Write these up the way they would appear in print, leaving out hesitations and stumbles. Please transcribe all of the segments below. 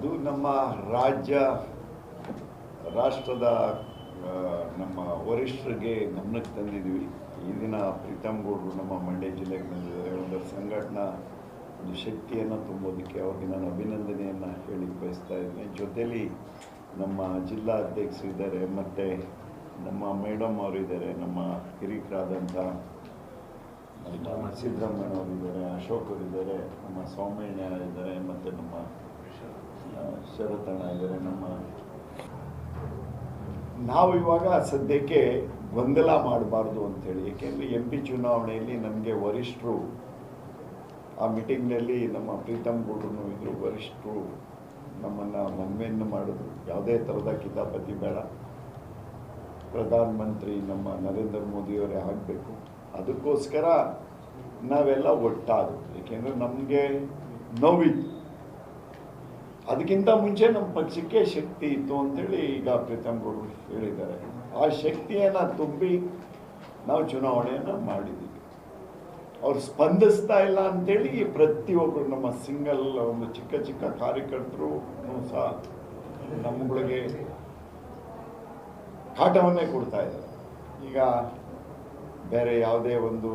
ಇದು ನಮ್ಮ ರಾಷ್ಟ್ರದ ನಮ್ಮ ವರಿಷ್ಠರಿಗೆ ಗಮನಕ್ಕೆ ತಂದಿದ್ದೀವಿ. ಈ ದಿನ ಪ್ರೀತಮ್ ಗೌಡ್ರು ನಮ್ಮ ಮಂಡ್ಯ ಜಿಲ್ಲೆಗೆ ಬಂದಿದ್ದಾರೆ. ಒಂದು ಸಂಘಟನಾ ಒಂದು ಶಕ್ತಿಯನ್ನು ತುಂಬೋದಕ್ಕೆ ಅವ್ರಿಗೆ ನಾನು ಅಭಿನಂದನೆಯನ್ನು ಹೇಳಿ ಬಯಸ್ತಾ ಇದ್ದೀನಿ. ಜೊತೆಯಲ್ಲಿ ನಮ್ಮ ಜಿಲ್ಲಾ ಅಧ್ಯಕ್ಷರು ಇದ್ದಾರೆ, ಮತ್ತು ನಮ್ಮ ಮೇಡಮ್ ಅವರಿದ್ದಾರೆ, ನಮ್ಮ ಹಿರಿಯರಾದಂಥ ನಮ್ಮ ಸಿದ್ದರಾಮಯ್ಯ ಅವರಿದ್ದಾರೆ, ಅಶೋಕ್ ಅವರಿದ್ದಾರೆ, ನಮ್ಮ ಸೌಮ್ಯಣ್ಣ ಇದ್ದಾರೆ, ಮತ್ತು ನಮ್ಮ ಶರತಣ್ಣ ಇದ್ದಾರೆ. ನಾವು ಇವಾಗ ಸದ್ಯಕ್ಕೆ ಗೊಂದಲ ಮಾಡಬಾರ್ದು ಅಂಥೇಳಿ, ಏಕೆಂದರೆ MP ಚುನಾವಣೆಯಲ್ಲಿ ನಮಗೆ ವರಿಷ್ಠರು ಆ ಮೀಟಿಂಗ್ನಲ್ಲಿ ನಮ್ಮ ಪ್ರೀತಮ್ ಗೌಡ್ರು ಇದ್ದರು, ವರಿಷ್ಠರು ನಮ್ಮನ್ನು ಮನವಿಯನ್ನು ಮಾಡಿದ್ರು. ಯಾವುದೇ ಥರದ ಕಿತಾಪತಿ ಬೇಡ, ಪ್ರಧಾನಮಂತ್ರಿ ನಮ್ಮ ನರೇಂದ್ರ ಮೋದಿಯವರೇ ಆಗಬೇಕು. ಅದಕ್ಕೋಸ್ಕರ ನಾವೆಲ್ಲ ಒಟ್ಟಾದವು, ಏಕೆಂದರೆ ನಮಗೆ ನೋವಿತ್ತು. ಅದಕ್ಕಿಂತ ಮುಂಚೆ ನಮ್ಮ ಪಕ್ಷಕ್ಕೆ ಶಕ್ತಿ ಇತ್ತು ಅಂತೇಳಿ ಈಗ ಪ್ರೀತಮ್ ಗೌಡ್ರು ಹೇಳಿದ್ದಾರೆ. ಆ ಶಕ್ತಿಯನ್ನು ತುಂಬಿ ನಾವು ಚುನಾವಣೆಯನ್ನು ಮಾಡಿದ್ದೀವಿ. ಅವ್ರು ಸ್ಪಂದಿಸ್ತಾ ಇಲ್ಲ ಅಂತೇಳಿ ಪ್ರತಿಯೊಬ್ಬರು ನಮ್ಮ ಸಿಂಗಲ್ ಒಂದು ಚಿಕ್ಕ ಚಿಕ್ಕ ಕಾರ್ಯಕರ್ತರು ಸಹ ನಮ್ಮಗಳಿಗೆ ಕಾಟವನ್ನೇ ಕೊಡ್ತಾ ಇದ್ದಾರೆ. ಈಗ ಬೇರೆ ಯಾವುದೇ ಒಂದು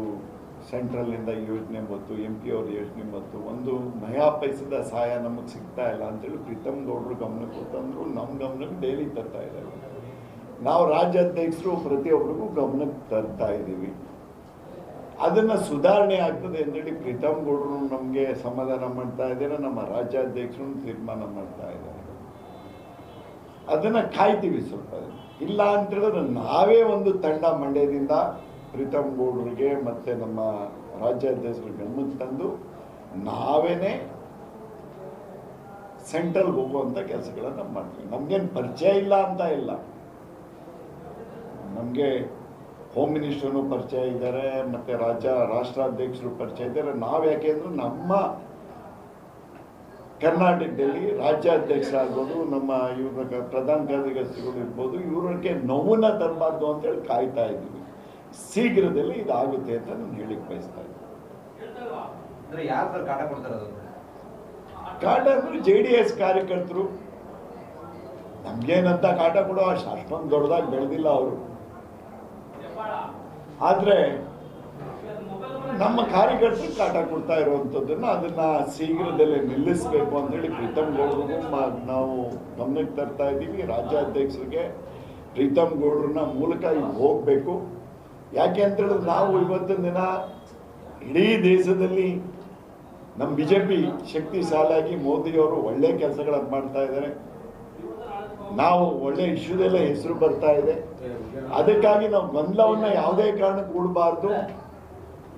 ಸೆಂಟ್ರಲ್ನಿಂದ ಯೋಜನೆ ಬಂತು, MP ಅವ್ರ ಯೋಜನೆ ಬಂತು, ಒಂದು ನಯಾ ಪೈಸದ ಸಹಾಯ ನಮಗೆ ಸಿಗ್ತಾ ಇಲ್ಲ ಅಂತೇಳಿ ಪ್ರೀತಮ್ ಗೌಡ್ರು ಗಮನಕ್ಕೆ ತಂದರು. ನಮ್ಮ ಗಮನಕ್ಕೆ ಡೈಲಿ ತರ್ತಾ ಇದ್ದಾರೆ. ನಾವು ರಾಜ್ಯಾಧ್ಯಕ್ಷರು ಪ್ರತಿಯೊಬ್ಬರಿಗೂ ಗಮನಕ್ಕೆ ತರ್ತಾ ಇದ್ದೀವಿ. ಅದನ್ನು ಸುಧಾರಣೆ ಆಗ್ತದೆ ಅಂತೇಳಿ ಪ್ರೀತಮ್ ಗೌಡ್ರು ನಮಗೆ ಸಮಾಧಾನ ಮಾಡ್ತಾ ಇದ್ದಾರೆ, ನಮ್ಮ ರಾಜ್ಯಾಧ್ಯಕ್ಷರು ತೀರ್ಮಾನ ಮಾಡ್ತಾ ಇದ್ದಾರೆ. ಅದನ್ನು ಕಾಯ್ತೀವಿ ಸ್ವಲ್ಪ. ಇಲ್ಲ ಅಂತ ಹೇಳಿದ್ರೆ ನಾವೇ ಒಂದು ತಂಡ ಮಂಡ್ಯದಿಂದ ಪ್ರೀತಮ್ ಗೌಡ್ರಿಗೆ ಮತ್ತು ನಮ್ಮ ರಾಜ್ಯಾಧ್ಯಕ್ಷರು ಗಮನಕ್ಕೆ ತಂದು ನಾವೇನೇ ಸೆಂಟ್ರಲ್ಗೆ ಹೋಗುವಂಥ ಕೆಲಸಗಳನ್ನು ಮಾಡ್ತೀವಿ. ನಮಗೇನು ಪರಿಚಯ ಇಲ್ಲ ಅಂತ ಇಲ್ಲ, ನಮಗೆ ಹೋಮ್ ಮಿನಿಸ್ಟರ್ನು ಪರಿಚಯ ಇದ್ದಾರೆ, ಮತ್ತು ರಾಷ್ಟ್ರಾಧ್ಯಕ್ಷರು ಪರಿಚಯ ಇದ್ದಾರೆ. ನಾವು ಯಾಕೆಂದ್ರೆ ನಮ್ಮ ಕರ್ನಾಟಕದಲ್ಲಿ ರಾಜ್ಯಾಧ್ಯಕ್ಷರಾಗ್ಬೋದು, ನಮ್ಮ ಇವ್ರ ಪ್ರಧಾನ ಕಾರ್ಯದರ್ಶಿಗಳು ಇರ್ಬೋದು, ಇವ್ರಿಗೆ ನೋವನ್ನ ತರಬಾರ್ದು ಅಂತೇಳಿ ಕಾಯ್ತಾ ಇದ್ದೀವಿ. ಶೀಘ್ರದಲ್ಲಿ ಇದಾಗುತ್ತೆ ಅಂತ ನಾನು ಹೇಳಿಕ್ಕೆ ಬಯಸ್ತಾ ಇದ್ದೀನಿ. ಕಾಟ ಅಂದ್ರೆ JDS ಕಾರ್ಯಕರ್ತರು. ನಮ್ಗೇನಂತ ಕಾಟ ಕೊಡೋ ಅಷ್ಟೊಂದು ದೊಡ್ಡದಾಗಿ ಬೆಳೆದಿಲ್ಲ ಅವರು. ಆದರೆ ನಮ್ಮ ಕಾರ್ಯಕರ್ತರು ಕಾಟ ಕೊಡ್ತಾ ಇರುವಂಥದ್ದನ್ನು ಅದನ್ನು ಶೀಘ್ರದಲ್ಲೇ ನಿಲ್ಲಿಸಬೇಕು ಅಂತೇಳಿ ಪ್ರೀತಮ್ ಗೌಡ್ರಿಗೂ ನಾವು ಗಮನಕ್ಕೆ ತರ್ತಾ ಇದ್ದೀವಿ. ರಾಜ್ಯಾಧ್ಯಕ್ಷರಿಗೆ ಪ್ರೀತಮ್ ಗೌಡ್ರನ್ನ ಮೂಲಕ ಈಗ ಹೋಗಬೇಕು. ಯಾಕೆ ಅಂತ ಹೇಳಿದ್ರೆ ನಾವು ಇವತ್ತಿನ ದಿನ ಇಡೀ ದೇಶದಲ್ಲಿ ನಮ್ಮ BJP ಶಕ್ತಿಶಾಲಿಯಾಗಿ ಮೋದಿಯವರು ಒಳ್ಳೆ ಕೆಲಸಗಳನ್ನು ಮಾಡ್ತಾ ಇದ್ದಾರೆ. ನಾವು ಒಳ್ಳೆ ಇಶ್ಯೂದೆಲ್ಲ ಹೆಸರು ಬರ್ತಾ ಇದೆ. ಅದಕ್ಕಾಗಿ ನಾವು ಗೊಂದಲವನ್ನು ಯಾವುದೇ ಕಾರಣಕ್ಕೆ ಕೂಡಬಾರ್ದು.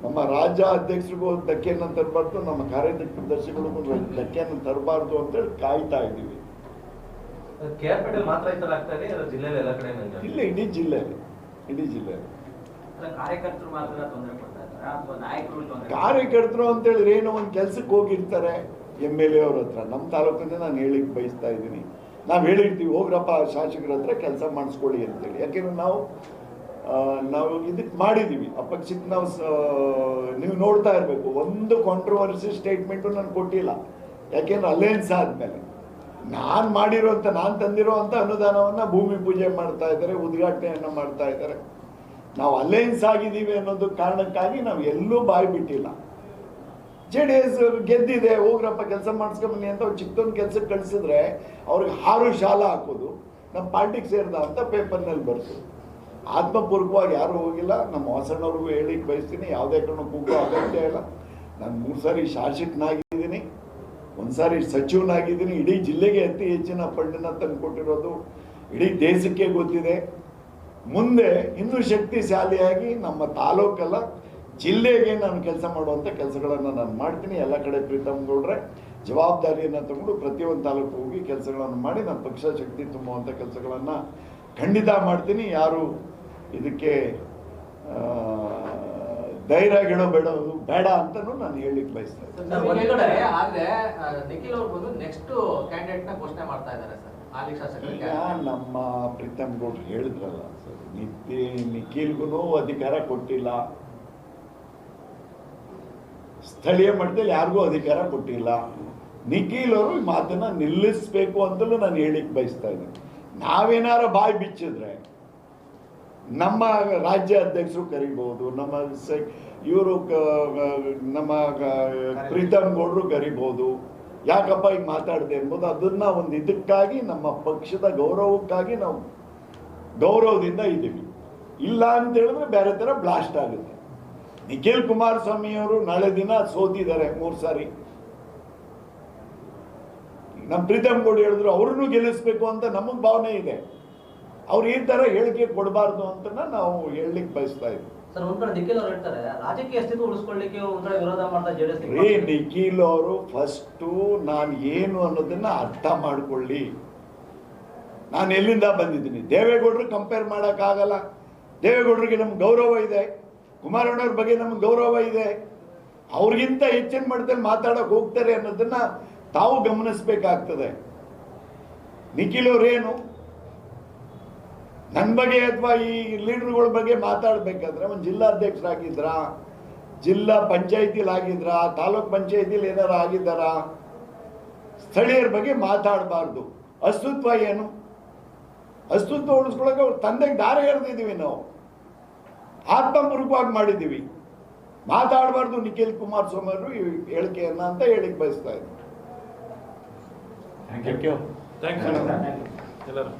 ನಮ್ಮ ರಾಜ್ಯ ಅಧ್ಯಕ್ಷರಿಗೂ ಧಕ್ಕೆಯನ್ನು ತರಬಾರ್ದು, ನಮ್ಮ ಕಾರ್ಯದರ್ಶಿಗಳಿಗೂ ಧಕ್ಕೆಯನ್ನು ತರಬಾರ್ದು ಅಂತೇಳಿ ಕಾಯ್ತಾ ಇದ್ದೀವಿ. ಇಲ್ಲ, ಇಡೀ ಜಿಲ್ಲೆಯಲ್ಲಿ ಕಾರ್ಯಕರ್ತರು ಅಂತ ಹೇಳಿದ್ರೆ ಏನೋ ಒಂದು ಕೆಲ್ಸಕ್ಕೆ ಹೋಗಿರ್ತಾರೆ MLA ಅವ್ರ ಹತ್ರ. ನಮ್ಮ ತಾಲೂಕಿಂದ ನಾನು ಹೇಳಿಕ್ ಬಯಸ್ತಾ ಇದ್ದೀನಿ, ನಾವು ಹೇಳಿರ್ತೀವಿ ಹೋಗ್ರಪ್ಪ ಶಾಸಕರ ಹತ್ರ ಕೆಲಸ ಮಾಡಿಸ್ಕೊಳ್ಳಿ ಅಂತೇಳಿ. ಯಾಕೆಂದ್ರೆ ನಾವು ಇದಕ್ಕೆ ಮಾಡಿದ್ದೀವಿ. ಆ ಪಕ್ಷಕ್ಕೆ ನಾವು ನೀವು ನೋಡ್ತಾ ಇರಬೇಕು, ಒಂದು ಕಾಂಟ್ರವರ್ಸಿ ಸ್ಟೇಟ್ಮೆಂಟು ನಾನು ಕೊಟ್ಟಿಲ್ಲ. ಯಾಕೆಂದ್ರೆ ಅಲಯನ್ಸ್ ಆದಮೇಲೆ ನಾನು ಮಾಡಿರೋಂಥ, ನಾನು ತಂದಿರೋ ಅಂಥ ಅನುದಾನವನ್ನು ಭೂಮಿ ಪೂಜೆ ಮಾಡ್ತಾ ಇದ್ದಾರೆ, ಉದ್ಘಾಟನೆಯನ್ನು ಮಾಡ್ತಾ ಇದ್ದಾರೆ. ನಾವು ಅಲಯನ್ಸ್ ಆಗಿದ್ದೀವಿ ಅನ್ನೋದು ಕಾರಣಕ್ಕಾಗಿ ನಾವು ಎಲ್ಲೂ ಬಾಯಿ ಬಿಟ್ಟಿಲ್ಲ. JDS ಗೆದ್ದಿದೆ, ಹೋಗ್ರಪ್ಪ ಕೆಲಸ ಮಾಡಿಸ್ಕೊಂಬನ್ನಿ ಅಂತ ಅವ್ರು ಚಿಕ್ಕದೊಂದು ಕೆಲಸಕ್ಕೆ ಕಳಿಸಿದ್ರೆ ಅವ್ರಿಗೆ 6 ಶಾಲ ಹಾಕೋದು, ನಮ್ಮ ಪಾರ್ಟಿಗೆ ಸೇರಿದ ಅಂತ ಪೇಪರ್ನಲ್ಲಿ ಬರ್ತು. ಆತ್ಮಪೂರ್ವಕವಾಗಿ ಯಾರೂ ಹೋಗಿಲ್ಲ. ನಮ್ಮ ವಾಸಣ್ಣವ್ರಿಗೂ ಹೇಳಿಕ್ಕೆ ಬಯಸ್ತೀನಿ, ಯಾವುದೇ ಕಾರಣಕ್ಕೂ ಕೂಗೋ ಅಗತ್ಯ ಇಲ್ಲ. ನಾನು 3 ಸಾರಿ ಶಾಸಕನಾಗಿದ್ದೀನಿ, 1 ಸಾರಿ ಸಚಿವನಾಗಿದ್ದೀನಿ. ಇಡೀ ಜಿಲ್ಲೆಗೆ ಅತಿ ಹೆಚ್ಚಿನ ಫಂಡನ್ನು ತಂದು ಕೊಟ್ಟಿರೋದು ಇಡೀ ದೇಶಕ್ಕೆ ಗೊತ್ತಿದೆ. ಮುಂದೆ ಇನ್ನೂ ಶಕ್ತಿಶಾಲಿಯಾಗಿ ನಮ್ಮ ತಾಲೂಕಲ್ಲ ಜಿಲ್ಲೆಗೆ ನಾನು ಕೆಲಸ ಮಾಡುವಂಥ ಕೆಲಸಗಳನ್ನು ನಾನು ಮಾಡ್ತೀನಿ. ಎಲ್ಲ ಕಡೆ ಪ್ರೀತಮ್ ಗೌಡ್ರೆ ಜವಾಬ್ದಾರಿಯನ್ನು ತಗೊಂಡು ಪ್ರತಿಯೊಂದು ತಾಲೂಕು ಹೋಗಿ ಕೆಲಸಗಳನ್ನು ಮಾಡಿ ನಮ್ಮ ಪಕ್ಷ ಶಕ್ತಿ ತುಂಬುವಂಥ ಕೆಲಸಗಳನ್ನು ಖಂಡಿತ ಮಾಡ್ತೀನಿ. ಯಾರು ಇದಕ್ಕೆ ಧೈರ್ಯ ಬೇಡ ಅಂತಲೂ ನಾನು ಹೇಳಿಕ್ಕೆ ಬಯಸ್ತಾ ಇದ್ದೀನಿ. ನಮ್ಮ ಪ್ರೀತಮ್ ಗೌಡ್ರು ಹೇಳಿದ್ರಲ್ಲ ಸರ್, ನಿಖಿಲ್ಗೂ ಅಧಿಕಾರ ಕೊಟ್ಟಿಲ್ಲ, ಸ್ಥಳೀಯ ಮಟ್ಟದಲ್ಲಿ ಯಾರಿಗೂ ಅಧಿಕಾರ ಕೊಟ್ಟಿಲ್ಲ. ನಿಖಿಲ್ ಅವರು ಈ ಮಾತನ್ನ ನಿಲ್ಲಿಸಬೇಕು ಅಂತಲೂ ನಾನು ಹೇಳಿಕ್ಕೆ ಬಯಸ್ತಾ ಇದ್ದೀನಿ. ನಾವೇನಾರ ಬಾಯಿ ಬಿಚ್ಚಿದ್ರೆ ನಮ್ಮ ರಾಜ್ಯ ಅಧ್ಯಕ್ಷರು ಕರಿಬಹುದು, ನಮ್ಮ ಇವರು ನಮ್ಮ ಪ್ರೀತಮ್ ಗೌಡ್ರು ಕರಿಬಹುದು, ಯಾಕಪ್ಪ ಈಗ ಮಾತಾಡಿದೆ ಎಂಬುದು ಅದನ್ನ ಒಂದು ಇದಕ್ಕಾಗಿ ನಮ್ಮ ಪಕ್ಷದ ಗೌರವಕ್ಕಾಗಿ ನಾವು ಗೌರವದಿಂದ ಇದ್ದೀವಿ. ಇಲ್ಲ ಅಂತ ಹೇಳಿದ್ರೆ ಬೇರೆ ಥರ ಬ್ಲಾಸ್ಟ್ ಆಗುತ್ತೆ. ನಿಖಿಲ್ ಕುಮಾರಸ್ವಾಮಿ ಅವರು ನಾಳೆ ದಿನ ಸೋತಿದ್ದಾರೆ 3 ಸಾರಿ. ನಮ್ಮ ಪ್ರೀತಮ್ ಗೌಡ ಹೇಳಿದ್ರು ಅವ್ರನ್ನೂ ಗೆಲ್ಲಿಸ್ಬೇಕು ಅಂತ ನಮಗೆ ಭಾವನೆ ಇದೆ. ಅವ್ರು ಈ ತರ ಹೇಳಿಕೆ ಕೊಡಬಾರ್ದು ಅಂತ ನಾವು ಹೇಳಲಿಕ್ಕೆ ಬಯಸ್ತಾ ಇದ್ದೀವಿ. ಸರ್, ಒಂದ್ ಕಡೆ ನಿಖಿಲ್ ಅವರು ಹೇಳ್ತಾರೆ ರಾಜಕೀಯ ಅಸ್ತಿತ್ವ ಉಳಿಸ್ಕೊಳ್ಳಿಕ್ಕೆ ಒಂದ್ ಕಡೆ ವಿರೋಧ ಮಾಡ್ತಾ ಜೆಡಿಎಸ್. ನಿಖಿಲ್ ಅವರು ಫಸ್ಟು ನಾನು ಏನು ಅನ್ನೋದನ್ನ ಅರ್ಥ ಮಾಡ್ಕೊಳ್ಳಿ. ನಾನು ಎಲ್ಲಿಂದ ಬಂದಿದ್ದೀನಿ, ದೇವೇಗೌಡರು ಕಂಪೇರ್ ಮಾಡೋಕ್ಕಾಗಲ್ಲ. ದೇವೇಗೌಡರಿಗೆ ನಮ್ಗೆ ಗೌರವ ಇದೆ, ಕುಮಾರಣ್ಣವ್ರ ಬಗ್ಗೆ ನಮ್ಗೆ ಗೌರವ ಇದೆ. ಅವ್ರಿಗಿಂತ ಹೆಚ್ಚಿನ ಮಟ್ಟದಲ್ಲಿ ಮಾತಾಡೋಕೆ ಹೋಗ್ತಾರೆ ಅನ್ನೋದನ್ನ ತಾವು ಗಮನಿಸಬೇಕಾಗ್ತದೆ. ನಿಖಿಲ್ ಅವ್ರೇನು ನನ್ನ ಬಗ್ಗೆ ಅಥವಾ ಈ ಲೀಡರ್ಗಳ ಬಗ್ಗೆ ಮಾತಾಡಬೇಕಾದ್ರೆ ಒಂದು ಜಿಲ್ಲಾಧ್ಯಕ್ಷರಾಗಿದ್ರ, ಜಿಲ್ಲಾ ಪಂಚಾಯತಿಲಿ ಆಗಿದ್ರ, ತಾಲೂಕ್ ಪಂಚಾಯತಿಲಿ ಏನಾರು ಆಗಿದ್ದಾರ, ಸ್ಥಳೀಯರ ಬಗ್ಗೆ ಮಾತಾಡಬಾರ್ದು. ಅಸ್ತಿತ್ವ ಏನು, ಅಸ್ತಿತ್ವ ಉಳಿಸ್ಕೊಳ್ಳೋಕೆ ಅವ್ರ ತಂದೆಗೆ ದಾರಿ ಎರೆದಿದ್ದೀವಿ, ನಾವು ಆತ್ಮಪೂರ್ವಕವಾಗಿ ಮಾಡಿದ್ದೀವಿ. ಮಾತಾಡಬಾರ್ದು ನಿಖಿಲ್ ಕುಮಾರಸ್ವಾಮಿ ಅವರು ಈ ಹೇಳಿಕೆಯನ್ನ ಅಂತ ಹೇಳಿಕ್ ಬಯಸ್ತಾ ಇದ್ದೀನಿ. ಥ್ಯಾಂಕ್ ಯು ಎಲ್ಲರೂ.